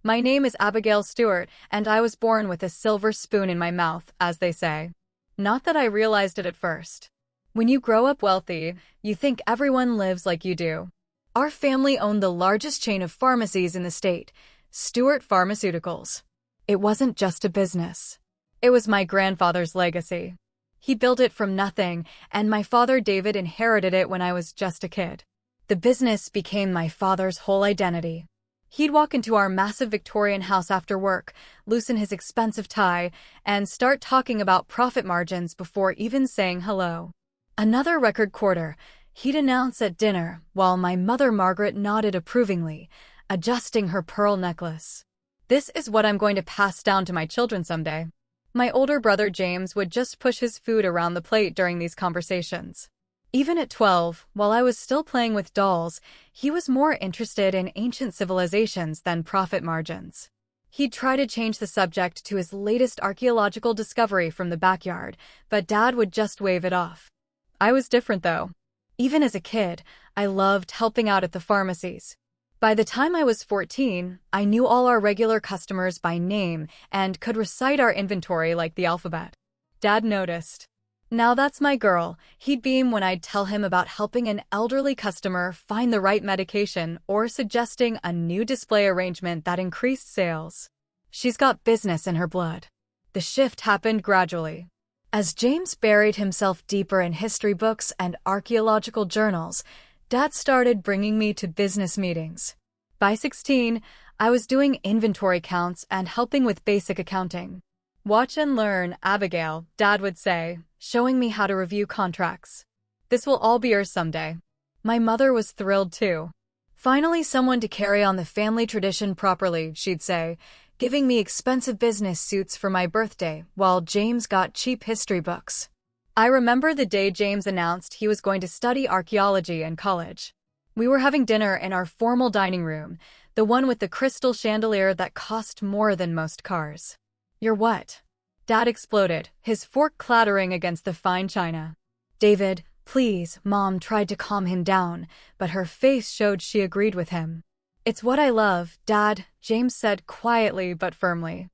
My name is Abigail Stewart, and I was born with a silver spoon in my mouth, as they say. Not that I realized it at first. When you grow up wealthy, you think everyone lives like you do. Our family owned the largest chain of pharmacies in the state, Stewart Pharmaceuticals. It wasn't just a business. It was my grandfather's legacy. He built it from nothing, and my father David inherited it when I was just a kid. The business became my father's whole identity. He'd walk into our massive Victorian house after work, loosen his expensive tie, and start talking about profit margins before even saying hello. Another record quarter, he'd announce at dinner, while my mother Margaret nodded approvingly, adjusting her pearl necklace. This is what I'm going to pass down to my children someday. My older brother James would just push his food around the plate during these conversations. Even at 12, while I was still playing with dolls, he was more interested in ancient civilizations than profit margins. He'd try to change the subject to his latest archaeological discovery from the backyard, but Dad would just wave it off. I was different, though. Even as a kid, I loved helping out at the pharmacies. By the time I was 14, I knew all our regular customers by name and could recite our inventory like the alphabet. Dad noticed. Now that's my girl, he'd beam when I'd tell him about helping an elderly customer find the right medication or suggesting a new display arrangement that increased sales. She's got business in her blood. The shift happened gradually. As James buried himself deeper in history books and archaeological journals, Dad started bringing me to business meetings. By 16, I was doing inventory counts and helping with basic accounting. "Watch and learn, Abigail," Dad would say, showing me how to review contracts. "This will all be yours someday." My mother was thrilled too. "Finally someone to carry on the family tradition properly," she'd say, giving me expensive business suits for my birthday, while James got cheap history books. I remember the day James announced he was going to study archaeology in college. We were having dinner in our formal dining room, the one with the crystal chandelier that cost more than most cars. "You're what?" Dad exploded, his fork clattering against the fine china. "David, please," Mom tried to calm him down, but her face showed she agreed with him. "It's what I love, Dad," James said quietly but firmly.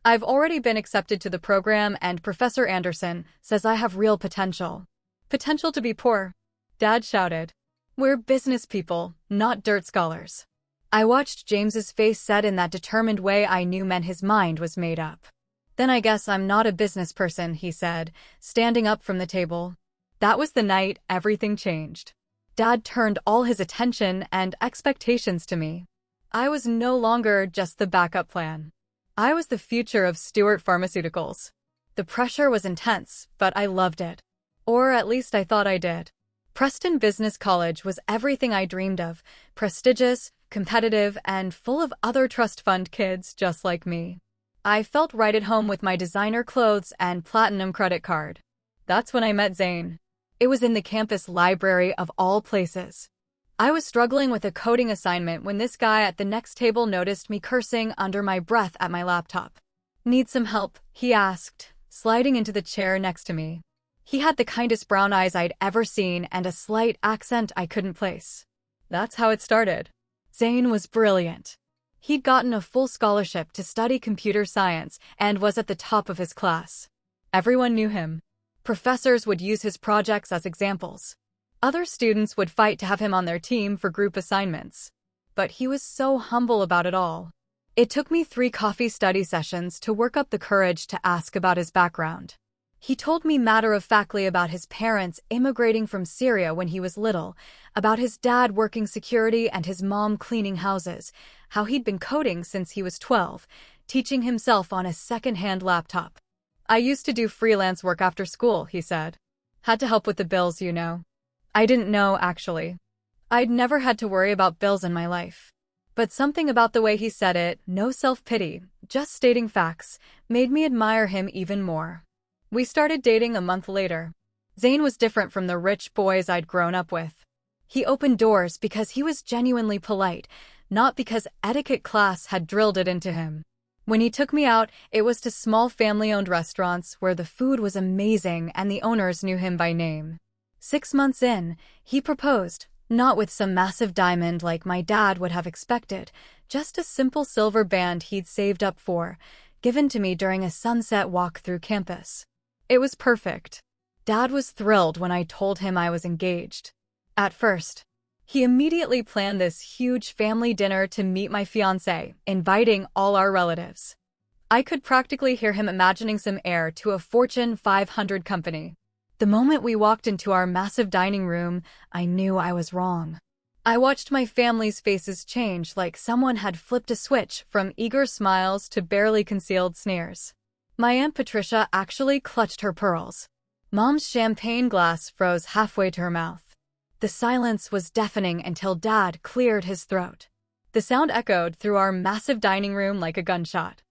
"I've already been accepted to the program and Professor Anderson says I have real potential." "Potential to be poor," Dad shouted. "We're business people, not dirt scholars." I watched James's face set in that determined way I knew meant his mind was made up. "Then I guess I'm not a business person," he said, standing up from the table. That was the night everything changed. Dad turned all his attention and expectations to me. I was no longer just the backup plan. I was the future of Stewart Pharmaceuticals. The pressure was intense, but I loved it. Or at least I thought I did. Preston Business College was everything I dreamed of, prestigious, competitive, and full of other trust fund kids just like me. I felt right at home with my designer clothes and platinum credit card. That's when I met Zane. It was in the campus library of all places. I was struggling with a coding assignment when this guy at the next table noticed me cursing under my breath at my laptop. "Need some help?" he asked, sliding into the chair next to me. He had the kindest brown eyes I'd ever seen and a slight accent I couldn't place. That's how it started. Zane was brilliant. He'd gotten a full scholarship to study computer science and was at the top of his class. Everyone knew him. Professors would use his projects as examples. Other students would fight to have him on their team for group assignments. But he was so humble about it all. It took me 3 coffee study sessions to work up the courage to ask about his background. He told me matter-of-factly about his parents immigrating from Syria when he was little, about his dad working security and his mom cleaning houses, how he'd been coding since he was 12, teaching himself on a second-hand laptop. "I used to do freelance work after school," he said. "Had to help with the bills, you know." I didn't know, actually. I'd never had to worry about bills in my life. But something about the way he said it, no self-pity, just stating facts, made me admire him even more. We started dating a month later. Zane was different from the rich boys I'd grown up with. He opened doors because he was genuinely polite, not because etiquette class had drilled it into him. When he took me out, it was to small family-owned restaurants where the food was amazing and the owners knew him by name. 6 months in, he proposed, not with some massive diamond like my dad would have expected, Just a simple silver band he'd saved up for, given to me during a sunset walk through campus. It was perfect. Dad was thrilled when I told him I was engaged. At first, he immediately planned this huge family dinner to meet my fiancé, inviting all our relatives. I could practically hear him imagining some heir to a Fortune 500 company. The moment we walked into our massive dining room, I knew I was wrong. I watched my family's faces change like someone had flipped a switch from eager smiles to barely concealed sneers. My Aunt Patricia actually clutched her pearls. Mom's champagne glass froze halfway to her mouth. The silence was deafening until Dad cleared his throat. The sound echoed through our massive dining room like a gunshot.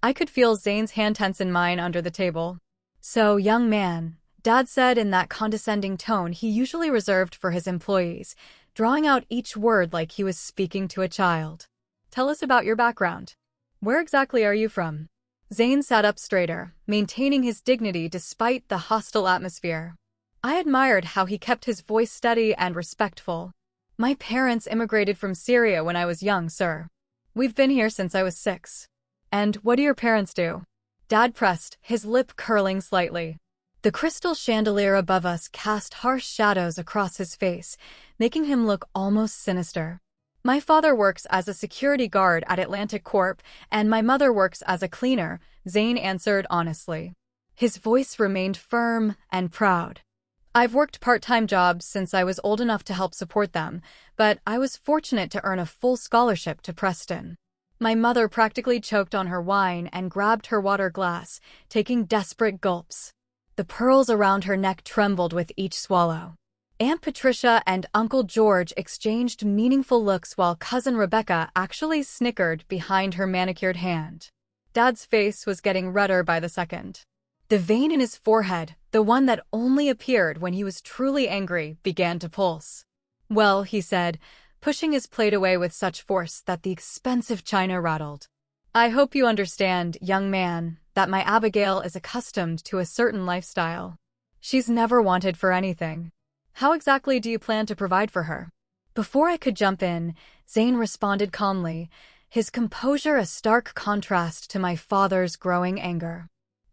I could feel Zane's hand tense in mine under the table. "So, young man," Dad said in that condescending tone he usually reserved for his employees, drawing out each word like he was speaking to a child. "Tell us about your background. Where exactly are you from?" Zane sat up straighter, maintaining his dignity despite the hostile atmosphere. I admired how he kept his voice steady and respectful. "My parents immigrated from Syria when I was young, sir. We've been here since I was 6. And what do your parents do?" Dad pressed, his lip curling slightly. The crystal chandelier above us cast harsh shadows across his face, making him look almost sinister. "My father works as a security guard at Atlantic Corp, and my mother works as a cleaner," Zane answered honestly. His voice remained firm and proud. "I've worked part-time jobs since I was old enough to help support them, but I was fortunate to earn a full scholarship to Preston." My mother practically choked on her wine and grabbed her water glass, taking desperate gulps. The pearls around her neck trembled with each swallow. Aunt Patricia and Uncle George exchanged meaningful looks while Cousin Rebecca actually snickered behind her manicured hand. Dad's face was getting redder by the second. The vein in his forehead, the one that only appeared when he was truly angry, began to pulse. "Well," he said, pushing his plate away with such force that the expensive china rattled. "I hope you understand, young man, that my Abigail is accustomed to a certain lifestyle. She's never wanted for anything. How exactly do you plan to provide for her?" Before I could jump in, Zane responded calmly, his composure a stark contrast to my father's growing anger.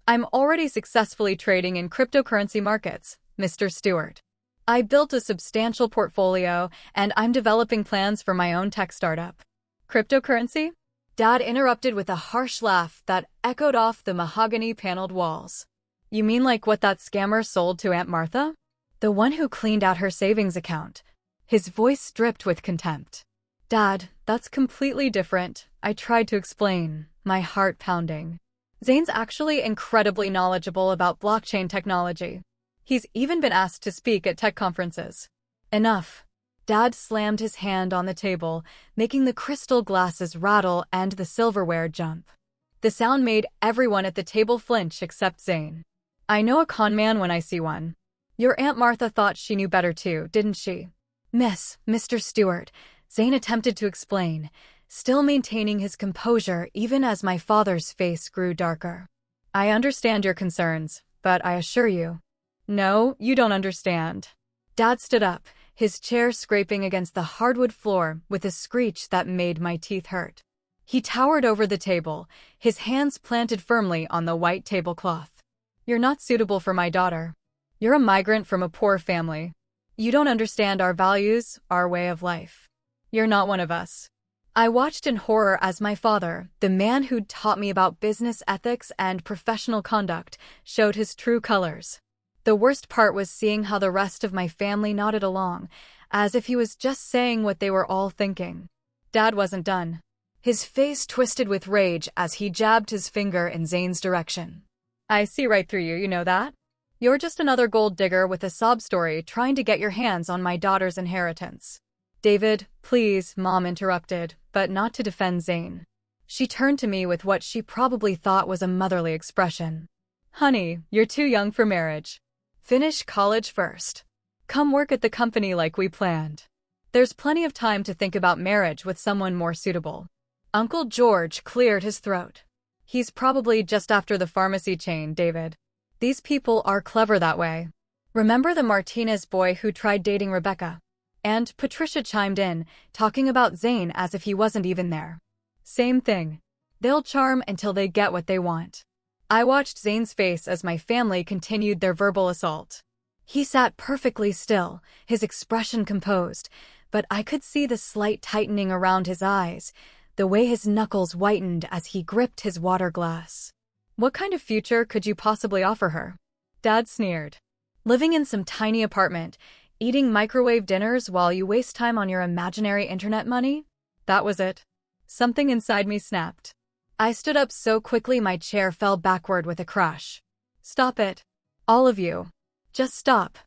"I'm already successfully trading in cryptocurrency markets, Mr. Stewart. I built a substantial portfolio, and I'm developing plans for my own tech startup." "Cryptocurrency?" Dad interrupted with a harsh laugh that echoed off the mahogany-paneled walls. "You mean like what that scammer sold to Aunt Martha? The one who cleaned out her savings account?" His voice dripped with contempt. "Dad, that's completely different," I tried to explain, my heart pounding. "Zane's actually incredibly knowledgeable about blockchain technology. He's even been asked to speak at tech conferences." "Enough." Dad slammed his hand on the table, making the crystal glasses rattle and the silverware jump. The sound made everyone at the table flinch except Zane. "I know a con man when I see one. Your Aunt Martha thought she knew better too, didn't she?" Mr. Stewart," Zane attempted to explain, still maintaining his composure even as my father's face grew darker. "I understand your concerns, but I assure you—" "No, you don't understand." Dad stood up, his chair scraping against the hardwood floor with a screech that made my teeth hurt. He towered over the table, his hands planted firmly on the white tablecloth. "You're not suitable for my daughter. You're a migrant from a poor family. You don't understand our values, our way of life. You're not one of us." I watched in horror as my father, the man who'd taught me about business ethics and professional conduct, showed his true colors. The worst part was seeing how the rest of my family nodded along, as if he was just saying what they were all thinking. Dad wasn't done. His face twisted with rage as he jabbed his finger in Zane's direction. "I see right through you, you know that? You're just another gold digger with a sob story trying to get your hands on my daughter's inheritance." "David, please," Mom interrupted, but not to defend Zane. She turned to me with what she probably thought was a motherly expression. "Honey, you're too young for marriage. Finish college first. Come work at the company like we planned. There's plenty of time to think about marriage with someone more suitable." Uncle George cleared his throat. "He's probably just after the pharmacy chain, David. These people are clever that way. Remember the Martinez boy who tried dating Rebecca?" And Patricia chimed in, talking about Zane as if he wasn't even there. Same thing. They'll charm until they get what they want. I watched Zane's face as my family continued their verbal assault. He sat perfectly still, his expression composed, but I could see the slight tightening around his eyes, the way his knuckles whitened as he gripped his water glass. What kind of future could you possibly offer her? Dad sneered. Living in some tiny apartment, eating microwave dinners while you waste time on your imaginary internet money? That was it. Something inside me snapped. I stood up so quickly my chair fell backward with a crash. Stop it. All of you. Just stop.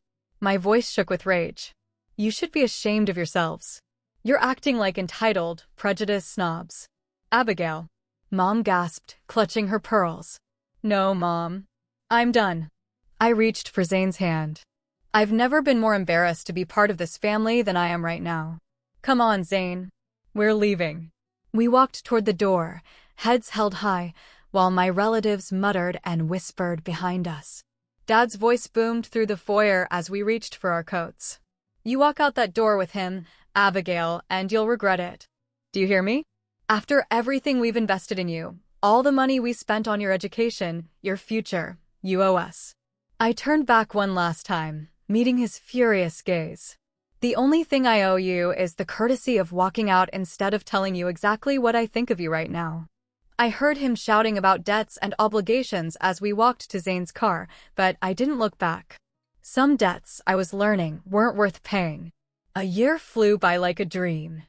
My voice shook with rage. You should be ashamed of yourselves. You're acting like entitled, prejudiced snobs. Abigail. Mom gasped, clutching her pearls. No, Mom. I'm done. I reached for Zane's hand. I've never been more embarrassed to be part of this family than I am right now. Come on, Zane. We're leaving. We walked toward the door, heads held high, while my relatives muttered and whispered behind us. Dad's voice boomed through the foyer as we reached for our coats. You walk out that door with him, Abigail, and you'll regret it. Do you hear me? After everything we've invested in you, all the money we spent on your education, your future, you owe us. I turned back one last time, meeting his furious gaze. The only thing I owe you is the courtesy of walking out instead of telling you exactly what I think of you right now. I heard him shouting about debts and obligations as we walked to Zane's car, but I didn't look back. Some debts, I was learning, weren't worth paying. A year flew by like a dream.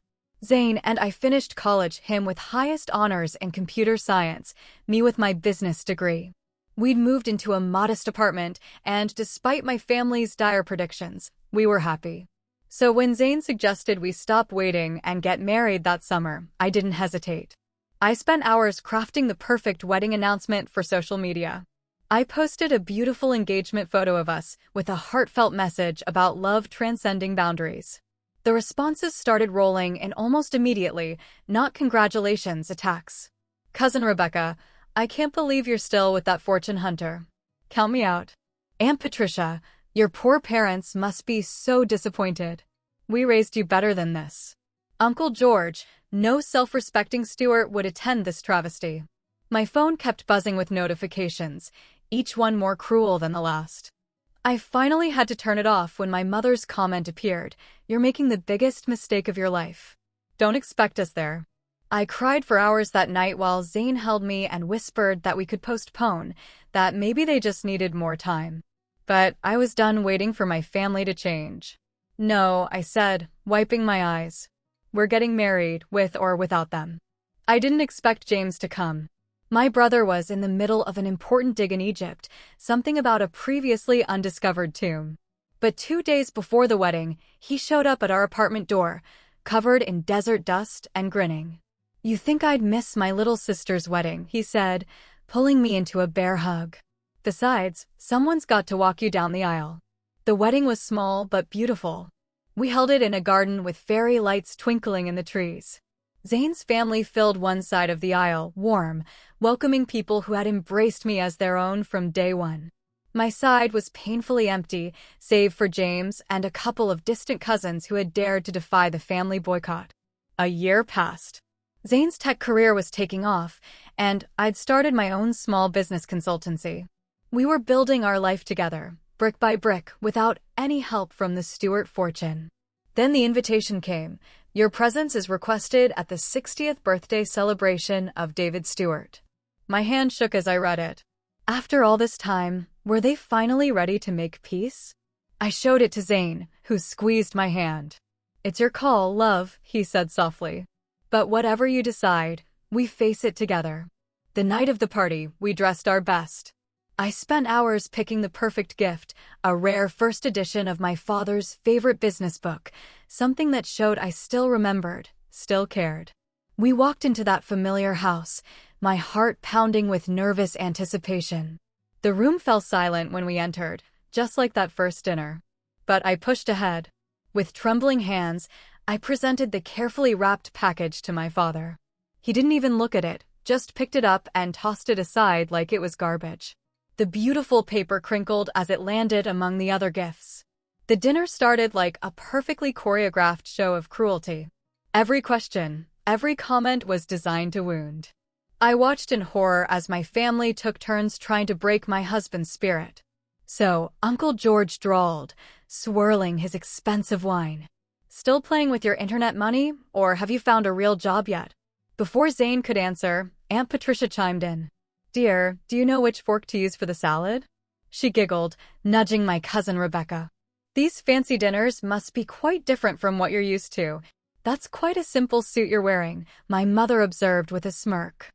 Zane and I finished college, him with highest honors in computer science, me with my business degree. We'd moved into a modest apartment, and despite my family's dire predictions, we were happy. So when Zane suggested we stop waiting and get married that summer, I didn't hesitate. I spent hours crafting the perfect wedding announcement for social media. I posted a beautiful engagement photo of us with a heartfelt message about love transcending boundaries. The responses started rolling in almost immediately, not congratulations attacks. Cousin Rebecca, I can't believe you're still with that fortune hunter. Count me out. Aunt Patricia, your poor parents must be so disappointed. We raised you better than this. Uncle George, no self-respecting Stewart would attend this travesty. My phone kept buzzing with notifications, each one more cruel than the last. I finally had to turn it off when my mother's comment appeared. You're making the biggest mistake of your life. Don't expect us there. I cried for hours that night while Zane held me and whispered that we could postpone, that maybe they just needed more time. But I was done waiting for my family to change. No, I said, wiping my eyes. We're getting married, with or without them. I didn't expect James to come. My brother was in the middle of an important dig in Egypt, something about a previously undiscovered tomb. But 2 days before the wedding, he showed up at our apartment door, covered in desert dust and grinning. You think I'd miss my little sister's wedding, he said, pulling me into a bear hug. Besides, someone's got to walk you down the aisle. The wedding was small but beautiful. We held it in a garden with fairy lights twinkling in the trees. Zane's family filled one side of the aisle, warm, welcoming people who had embraced me as their own from day one. My side was painfully empty, save for James and a couple of distant cousins who had dared to defy the family boycott. A year passed. Zane's tech career was taking off, and I'd started my own small business consultancy. We were building our life together, brick by brick, without any help from the Stewart fortune. Then the invitation came. Your presence is requested at the 60th birthday celebration of David Stewart. My hand shook as I read it. After all this time, were they finally ready to make peace? I showed it to Zane, who squeezed my hand. It's your call, love, he said softly. But whatever you decide, we face it together. The night of the party, we dressed our best. I spent hours picking the perfect gift, a rare first edition of my father's favorite business book, something that showed I still remembered, still cared. We walked into that familiar house, my heart pounding with nervous anticipation. The room fell silent when we entered, just like that first dinner. But I pushed ahead. With trembling hands, I presented the carefully wrapped package to my father. He didn't even look at it, just picked it up and tossed it aside like it was garbage. The beautiful paper crinkled as it landed among the other gifts. The dinner started like a perfectly choreographed show of cruelty. Every question, Every comment was designed to wound. I watched in horror as my family took turns trying to break my husband's spirit. So, Uncle George drawled, swirling his expensive wine. Still playing with your internet money, or have you found a real job yet? Before Zane could answer, Aunt Patricia chimed in. Dear, do you know which fork to use for the salad? She giggled, nudging my cousin Rebecca. These fancy dinners must be quite different from what you're used to. That's quite a simple suit you're wearing, my mother observed with a smirk.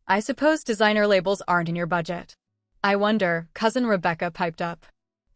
I suppose designer labels aren't in your budget. I wonder, cousin Rebecca piped up.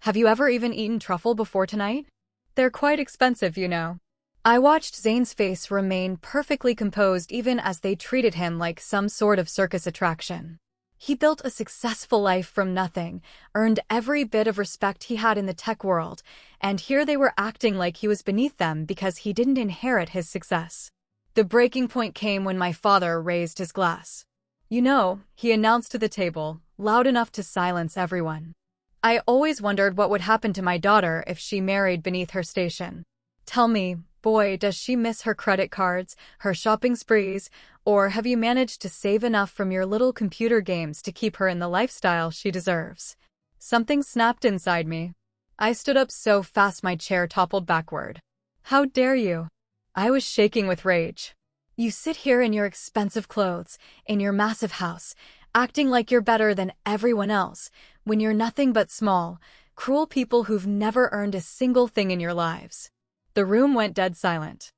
Have you ever even eaten truffle before tonight? They're quite expensive, you know. I watched Zane's face remain perfectly composed even as they treated him like some sort of circus attraction. He built a successful life from nothing, earned every bit of respect he had in the tech world, and here they were acting like he was beneath them because he didn't inherit his success. The breaking point came when my father raised his glass. You know, he announced to the table, loud enough to silence everyone. I always wondered what would happen to my daughter if she married beneath her station. Tell me, boy, does she miss her credit cards, her shopping sprees, or have you managed to save enough from your little computer games to keep her in the lifestyle she deserves? Something snapped inside me. I stood up so fast my chair toppled backward. How dare you? I was shaking with rage. You sit here in your expensive clothes, in your massive house, acting like you're better than everyone else, when you're nothing but small, cruel people who've never earned a single thing in your lives. The room went dead silent.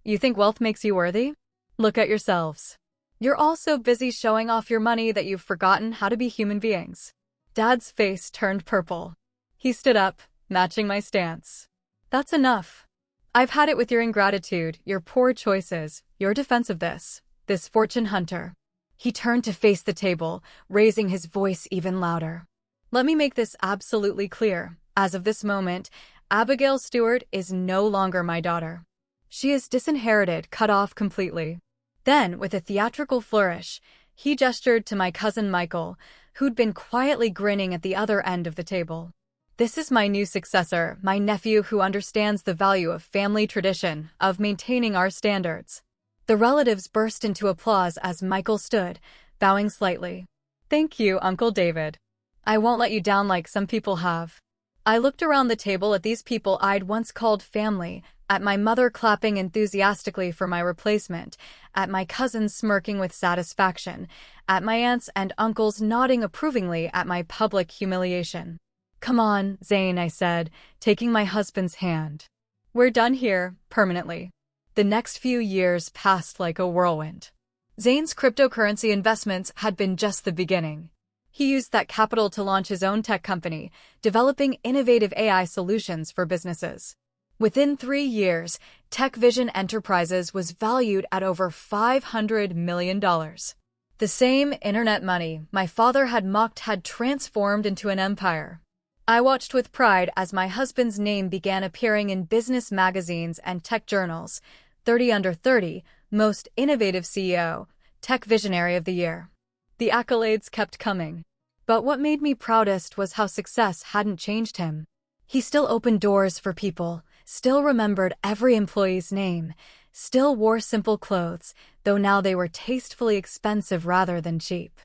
You think wealth makes you worthy? Look at yourselves. You're all so busy showing off your money that you've forgotten how to be human beings. Dad's face turned purple. He stood up, matching my stance. That's enough. I've had it with your ingratitude, your poor choices, your defense of this fortune hunter. He turned to face the table, raising his voice even louder. Let me make this absolutely clear. As of this moment, Abigail Stewart is no longer my daughter. She is disinherited, cut off completely. Then, with a theatrical flourish, he gestured to my cousin Michael, who'd been quietly grinning at the other end of the table. This is my new successor, my nephew who understands the value of family tradition, of maintaining our standards. The relatives burst into applause as Michael stood, bowing slightly. Thank you, Uncle David. I won't let you down like some people have. I looked around the table at these people I'd once called family, at my mother clapping enthusiastically for my replacement, at my cousins smirking with satisfaction, at my aunts and uncles nodding approvingly at my public humiliation. Come on, Zane, I said, taking my husband's hand. We're done here, permanently. The next few years passed like a whirlwind. Zane's cryptocurrency investments had been just the beginning. He used that capital to launch his own tech company, developing innovative AI solutions for businesses. Within 3 years, Tech Vision Enterprises was valued at over $500 million. The same internet money my father had mocked had transformed into an empire. I watched with pride as my husband's name began appearing in business magazines and tech journals. 30 Under 30, Most Innovative CEO, Tech Visionary of the Year. The accolades kept coming. But what made me proudest was how success hadn't changed him. He still opened doors for people, still remembered every employee's name, still wore simple clothes, though now they were tastefully expensive rather than cheap.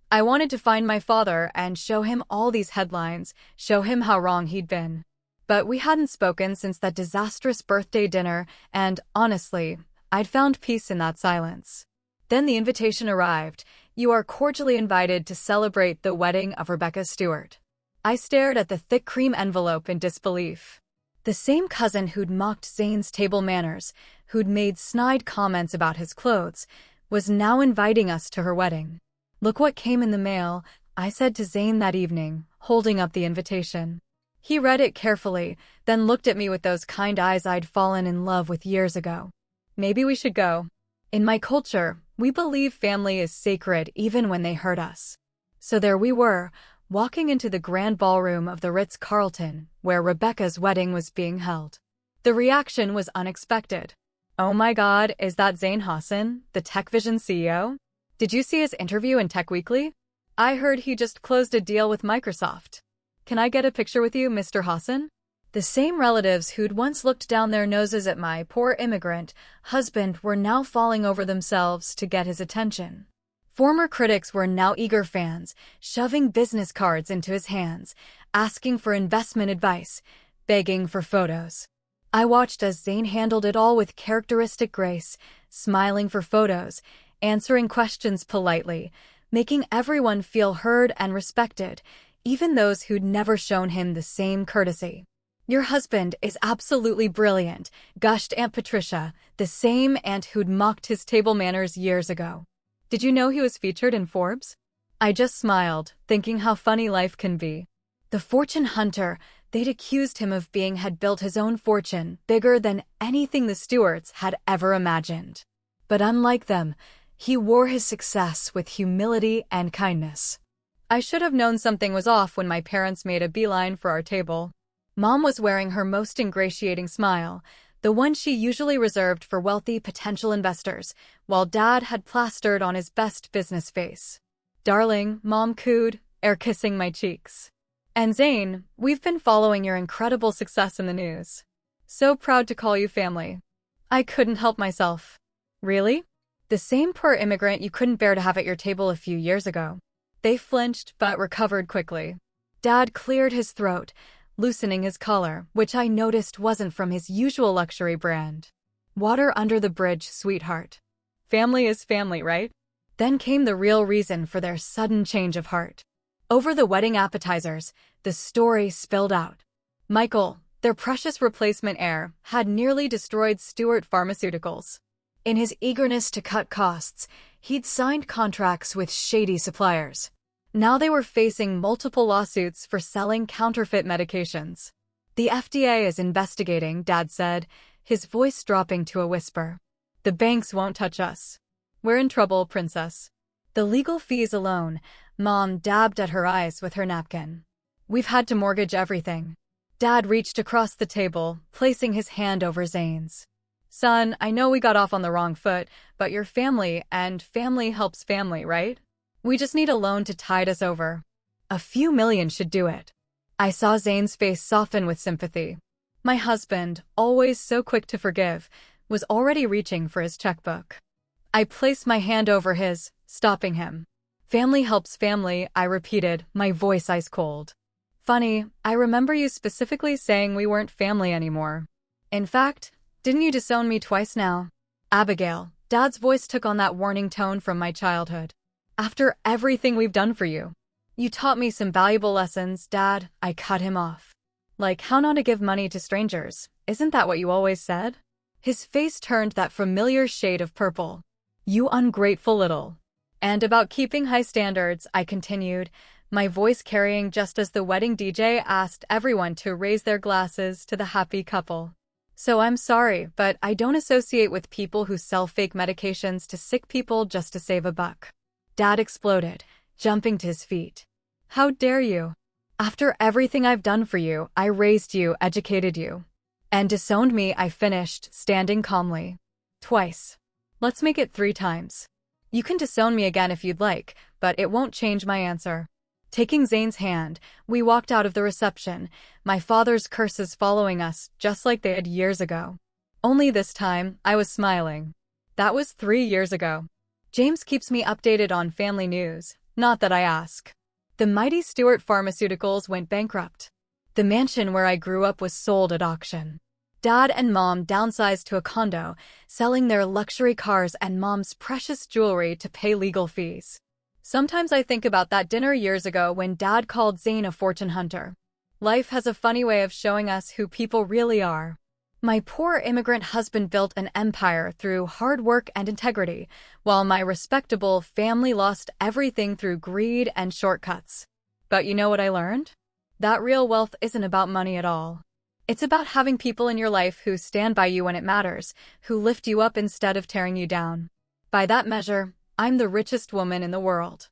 I wanted to find my father and show him all these headlines, show him how wrong he'd been. But we hadn't spoken since that disastrous birthday dinner, and, honestly, I'd found peace in that silence. Then the invitation arrived. You are cordially invited to celebrate the wedding of Rebecca Stewart. I stared at the thick cream envelope in disbelief. The same cousin who'd mocked Zane's table manners, who'd made snide comments about his clothes, was now inviting us to her wedding. Look what came in the mail, I said to Zane that evening, holding up the invitation. He read it carefully, then looked at me with those kind eyes I'd fallen in love with years ago. Maybe we should go. In my culture, we believe family is sacred even when they hurt us. So there we were, walking into the grand ballroom of the Ritz-Carlton, where Rebecca's wedding was being held. The reaction was unexpected. Oh my God, is that Zane Hassan, the TechVision CEO? Did you see his interview in Tech Weekly? I heard he just closed a deal with Microsoft. Can I get a picture with you, Mr. Hassan? The same relatives who'd once looked down their noses at my poor immigrant husband were now falling over themselves to get his attention. Former critics were now eager fans, shoving business cards into his hands, asking for investment advice, begging for photos. I watched as Zayn handled it all with characteristic grace, smiling for photos, answering questions politely, making everyone feel heard and respected, even those who'd never shown him the same courtesy. "Your husband is absolutely brilliant," gushed Aunt Patricia, the same aunt who'd mocked his table manners years ago. "Did you know he was featured in Forbes?" I just smiled, thinking how funny life can be. The fortune hunter they'd accused him of being had built his own fortune, bigger than anything the Stewarts had ever imagined. But unlike them, he wore his success with humility and kindness. I should have known something was off when my parents made a beeline for our table. Mom was wearing her most ingratiating smile, the one she usually reserved for wealthy potential investors, while Dad had plastered on his best business face. "Darling," Mom cooed, air-kissing my cheeks. "And Zayn, we've been following your incredible success in the news. So proud to call you family." I couldn't help myself. "Really? The same poor immigrant you couldn't bear to have at your table a few years ago." They flinched but recovered quickly. Dad cleared his throat, loosening his collar, which I noticed wasn't from his usual luxury brand. "Water under the bridge, sweetheart. Family is family, right?" Then came the real reason for their sudden change of heart. Over the wedding appetizers, the story spilled out. Michael, their precious replacement heir, had nearly destroyed Stewart Pharmaceuticals. In his eagerness to cut costs, he'd signed contracts with shady suppliers. Now they were facing multiple lawsuits for selling counterfeit medications. "The FDA is investigating," Dad said, his voice dropping to a whisper. "The banks won't touch us. We're in trouble, princess." "The legal fees alone," Mom dabbed at her eyes with her napkin. "We've had to mortgage everything." Dad reached across the table, placing his hand over Zayn's. "Son, I know we got off on the wrong foot, but you're family, and family helps family, right? We just need a loan to tide us over. A few million should do it." I saw Zayn's face soften with sympathy. My husband, always so quick to forgive, was already reaching for his checkbook. I placed my hand over his, stopping him. "Family helps family," I repeated, my voice ice cold. "Funny, I remember you specifically saying we weren't family anymore. In fact, didn't you disown me twice now?" "Abigail," Dad's voice took on that warning tone from my childhood. "After everything we've done for you. You taught me some valuable lessons, Dad." I cut him off. "Like how not to give money to strangers. Isn't that what you always said?" His face turned that familiar shade of purple. "You ungrateful little." "And about keeping high standards," I continued, my voice carrying just as the wedding DJ asked everyone to raise their glasses to the happy couple. "So I'm sorry, but I don't associate with people who sell fake medications to sick people just to save a buck." Dad exploded, jumping to his feet. "How dare you? After everything I've done for you, I raised you, educated you. And disowned me," I finished, standing calmly. "Twice. Let's make it 3 times. You can disown me again if you'd like, but it won't change my answer." Taking Zayn's hand, we walked out of the reception, my father's curses following us just like they had years ago. Only this time, I was smiling. That was 3 years ago. James keeps me updated on family news, not that I ask. The mighty Stewart Pharmaceuticals went bankrupt. The mansion where I grew up was sold at auction. Dad and Mom downsized to a condo, selling their luxury cars and Mom's precious jewelry to pay legal fees. Sometimes I think about that dinner years ago when Dad called Zayn a fortune hunter. Life has a funny way of showing us who people really are. My poor immigrant husband built an empire through hard work and integrity, while my respectable family lost everything through greed and shortcuts. But you know what I learned? That real wealth isn't about money at all. It's about having people in your life who stand by you when it matters, who lift you up instead of tearing you down. By that measure, I'm the richest woman in the world.